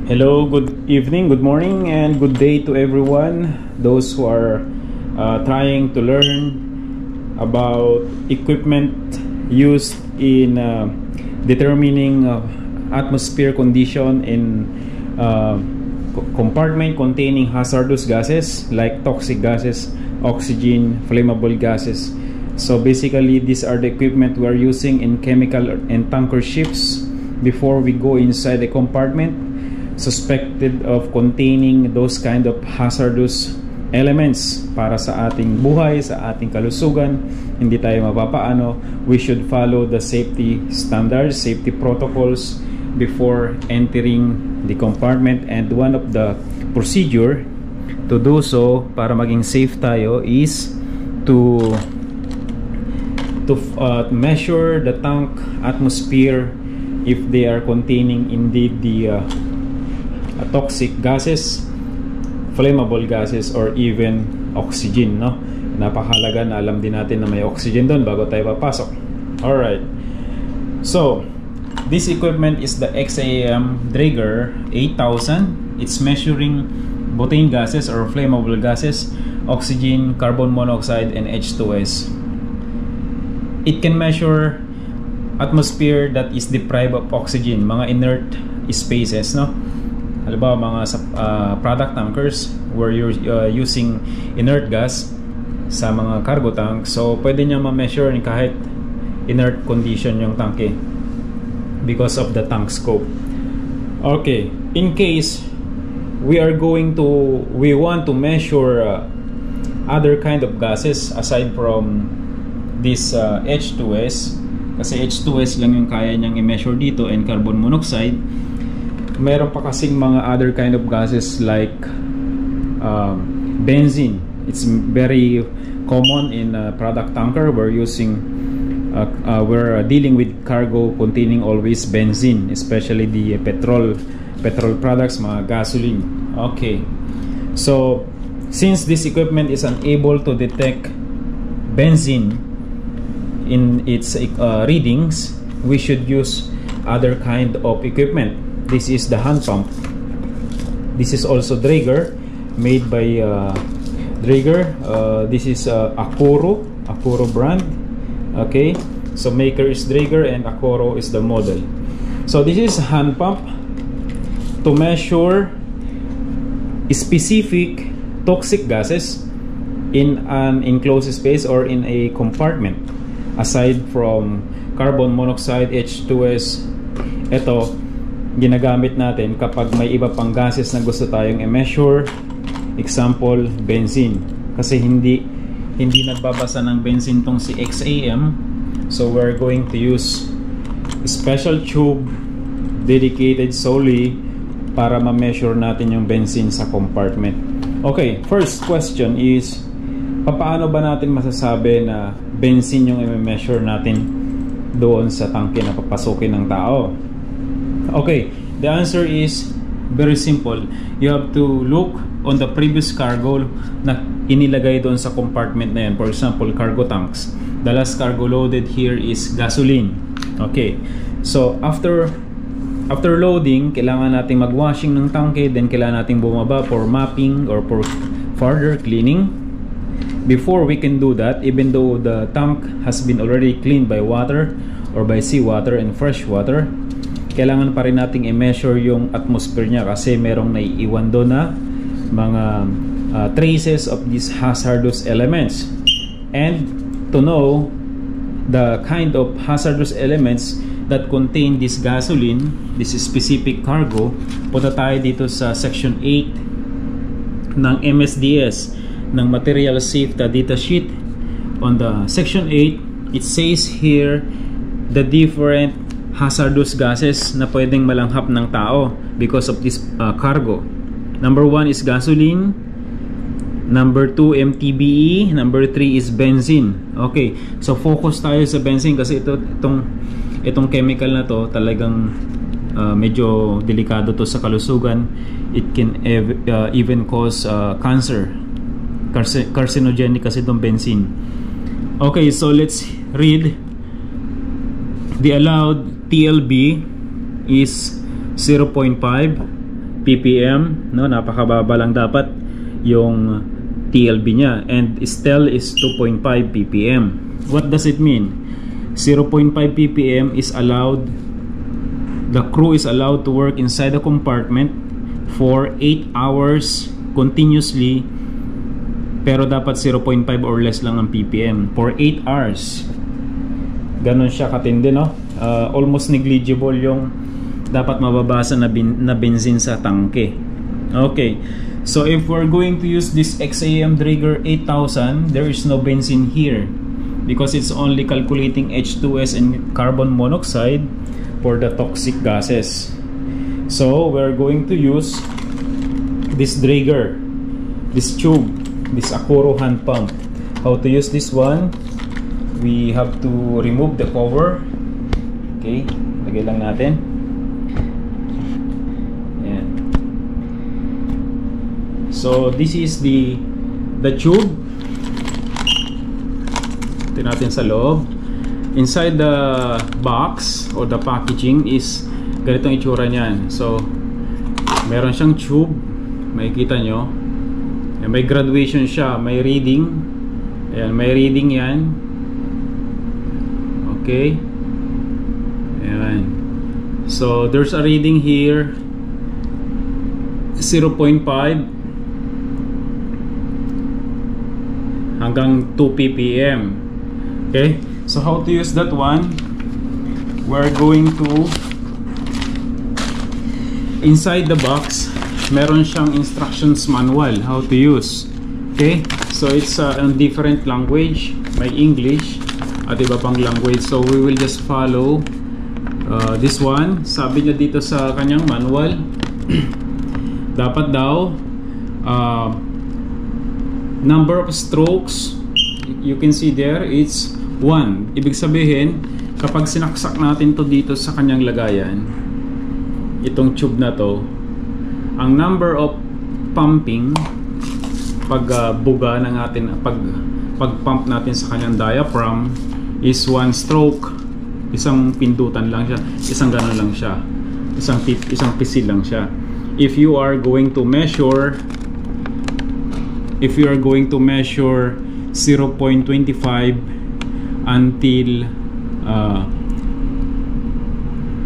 Hello, good evening, good morning, and good day to everyone. Those who are trying to learn about equipment used in determining atmosphere condition in compartment containing hazardous gases like toxic gases, oxygen, flammable gases. So basically, these are the equipment we are using in chemical and tanker ships before we go inside the compartment suspected of containing those kind of hazardous elements para sa ating buhay, sa ating kalusugan. Hindi tayo mapapaano. We should follow the safety standards, safety protocols before entering the compartment, and one of the procedure to do so para maging safe tayo is to measure the tank atmosphere if they are containing indeed the toxic gases, flammable gases, or even oxygen, no? Napakahalaga na alam din natin na may oxygen doon bago tayo papasok. Alright, so this equipment is the XAM Draeger 8000. It's measuring butane gases or flammable gases, oxygen, carbon monoxide, and H2S. It can measure atmosphere that is deprived of oxygen, mga inert spaces, no? Halimbawa, mga product tankers where you're using inert gas sa mga cargo tank, so pwede niyang ma-measure kahit inert condition yung tanke because of the tank scope. Okay, in case we want to measure other kind of gases aside from this H2S, kasi H2S lang yung kaya niyang i-measure dito, and carbon monoxide. Meron pa kasing mga other kind of gases like benzene. It's very common in product tanker. We're dealing with cargo containing always benzene, especially the petrol products, mga gasoline. Okay, so since this equipment is unable to detect benzene in its readings, we should use other kind of equipment. This is the hand pump. This is also Draeger, made by Draeger. This is Akuro brand. Okay, so maker is Draeger and Akuro is the model. So this is a hand pump to measure specific toxic gases in an enclosed space or in a compartment. Aside from carbon monoxide, H2S, ito ginagamit natin kapag may iba pang gases na gusto tayong i-measure. Example, benzene. Kasi hindi nagbabasa ng benzene tong si XAM. So we're going to use a special tube dedicated solely para ma-measure natin yung benzene sa compartment. Okay, first question is, paano ba natin masasabi na benzene yung i-measure natin doon sa tangke na papasukin ng tao? Okay, the answer is very simple. You have to look on the previous cargo na inilagay doon sa compartment na yan. For example, cargo tanks. The last cargo loaded here is gasoline. Okay, so after loading, kailangan nating magwashing ng tangke, then kailangan nating bumaba for mapping or for further cleaning. Before we can do that, even though the tank has been already cleaned by water or by seawater and fresh water, kailangan pa rin nating i-measure yung atmosphere niya kasi merong naiiwan doon na mga traces of these hazardous elements. And to know the kind of hazardous elements that contain this gasoline, this specific cargo, punta tayo dito sa section 8 ng MSDS ng Material Safety Data Sheet. On the section 8, it says here the different hazardous gases na pwedeng malanghap ng tao because of this cargo. Number 1 is gasoline. Number 2, MTBE. Number 3 is benzene. Okay, so focus tayo sa benzene kasi itong chemical na to talagang medyo delikado to sa kalusugan. It can even cause cancer. Carcinogenic kasi itong benzene. Okay, so let's read. The allowed TLB is 0.5 ppm, no, napakababa lang dapat yung TLB niya, and still is 2.5 ppm. What does it mean? 0.5 ppm is allowed, the crew is allowed to work inside the compartment for 8 hours continuously, pero dapat 0.5 or less lang ang ppm for 8 hours. Ganon siya katindi, no? Almost negligible yung dapat mababasa na benzene sa tangke. Okay, so if we're going to use this XAM Draeger 8000, there is no benzene here because it's only calculating H2S and carbon monoxide for the toxic gases. So we're going to use this Draeger, this tube, this Akuro hand pump. How to use this one? We have to remove the cover. Okay, lagay lang natin. Ayan. So this is the tube. Tingnan natin sa loob. Inside the box or the packaging is ganitong itsura niyan. So meron siyang tube, makikita nyo. May graduation siya, may reading. Ayan, may reading yan. Okay. Ayan. So there's a reading here 0.5 hanggang 2 ppm. Okay, so how to use that one? We're going to, inside the box meron siyang instructions manual how to use. Okay, so it's a different language, may English at iba pang language, so we will just follow this one. Sabi niya dito sa kanyang manual dapat daw number of strokes, you can see there, it's 1. Ibig sabihin, kapag sinaksak natin to dito sa kanyang lagayan, itong tube na to, ang number of pumping, pag buga ng atin, pag pump natin sa kanyang diaphragm is 1 stroke. Isang pindutan lang siya, isang ganon lang siya, isang pisil lang siya. If you are going to measure 0.25 until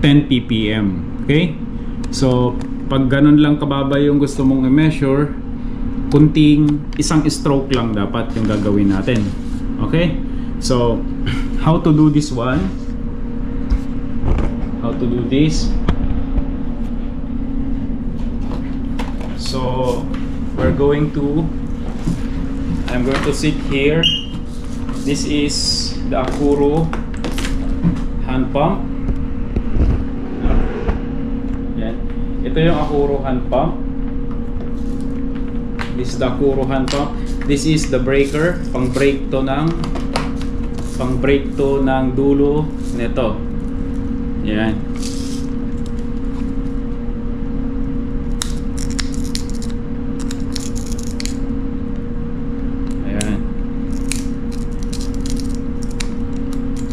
10 ppm. Okay, so pag ganun lang kababa yung gusto mong i-measure, kunting isang stroke lang dapat yung gagawin natin. Okay, so how to do this one, how to do this? So we're going to, I'm going to sit here. This is the Akuro hand pump. Yan. Ito yung Akuro hand pump. This is the Akuro hand pump. This is the breaker, pang-break to ng dulo nito. Yan.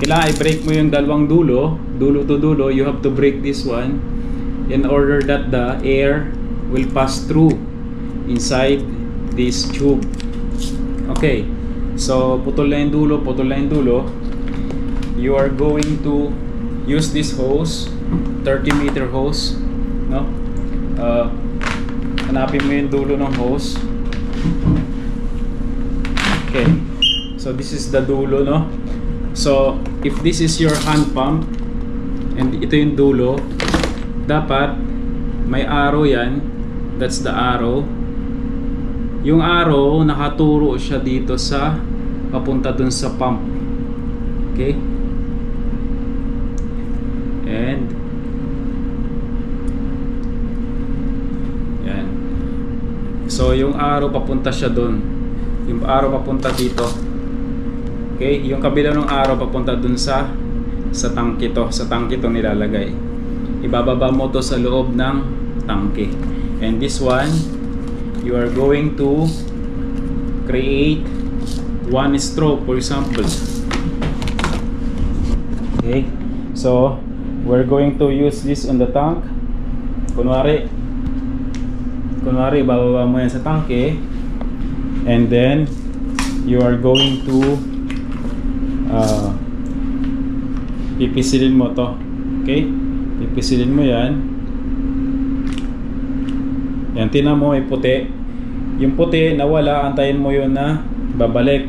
Kailangan i-break mo yung dalawang dulo to dulo. You have to break this one in order that the air will pass through inside this tube. Okay, so putol na yung dulo. You are going to use this hose, 30-meter hose, no? Hanapin mo yung dulo ng hose. Okay, so this is the dulo, no? So if this is your hand pump and ito yung dulo, dapat may arrow yan. That's the arrow. Yung arrow nakaturo siya dito sa papunta dun sa pump. Okay, and yan. So yung arrow papunta siya dun, yung arrow papunta dito. Okay, yung kabila ng arrow papunta dun sa tangke to, sa tangke to nilalagay. Ibababa mo to sa loob ng tangke. And this one, you are going to create 1 stroke, for example. Okay, so we're going to use this on the tank. kunwari bababa mo yan sa tangke, and then you are going to pipisilin mo to. Okay, pipisilin mo yan. Yan, tingnan mo, may puti. Yung puti nawala, antayin mo yun na babalik.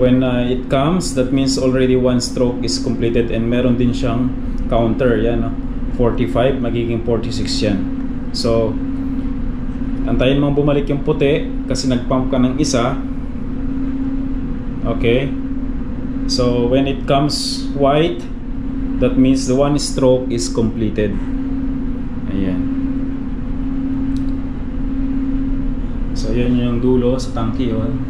When it comes, that means already one stroke is completed, and meron din siyang counter. Yan, no? 45, magiging 46 yan. So antayin mong bumalik yung puti kasi nagpump ka ng isa. Okay, so when it comes white, that means the one stroke is completed. Ayan. So yan yung dulo sa tangke yun.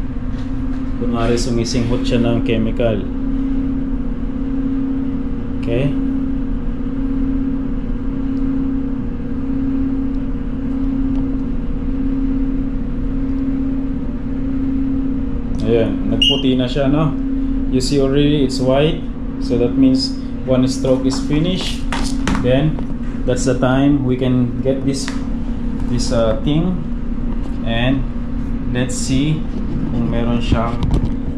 Kunwari sumisinghot siya ng chemical. Okay, ayan, nagputi na siya, no? You see already it's white, so that means one stroke is finished. Then that's the time we can get this thing, and let's see kung meron siyang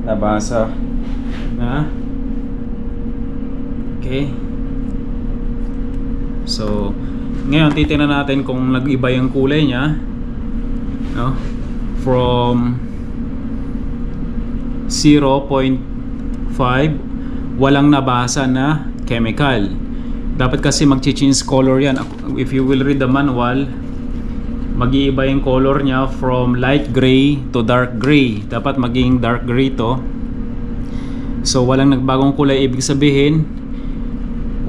nabasa na. Okay, so ngayon titingnan natin kung nag-iba yung kulay niya, no? From 0.5, walang nabasa na chemical. Dapat kasi mag-change color yan. If you will read the manual, mag-iiba yung color niya from light gray to dark gray. Dapat maging dark gray to. So walang nagbagong kulay, ibig sabihin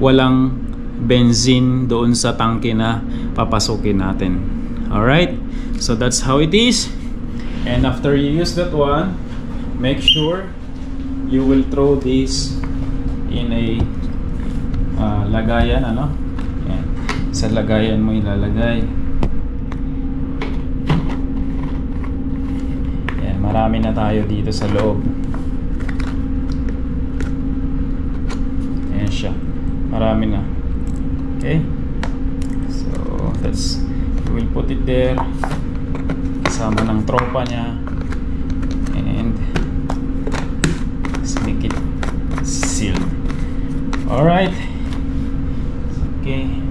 walang benzene doon sa tangke na papasukin natin. Alright, so that's how it is. And after you use that one, make sure you will throw this in a lagayan, ano? Yan. Sa lagayan mo ilalagay. Yan, marami na tayo dito sa loob. Ayan siya, marami na. Okay, so that's, we will put it there kasama ng tropa niya, and let's make it sealed. Alright, okay.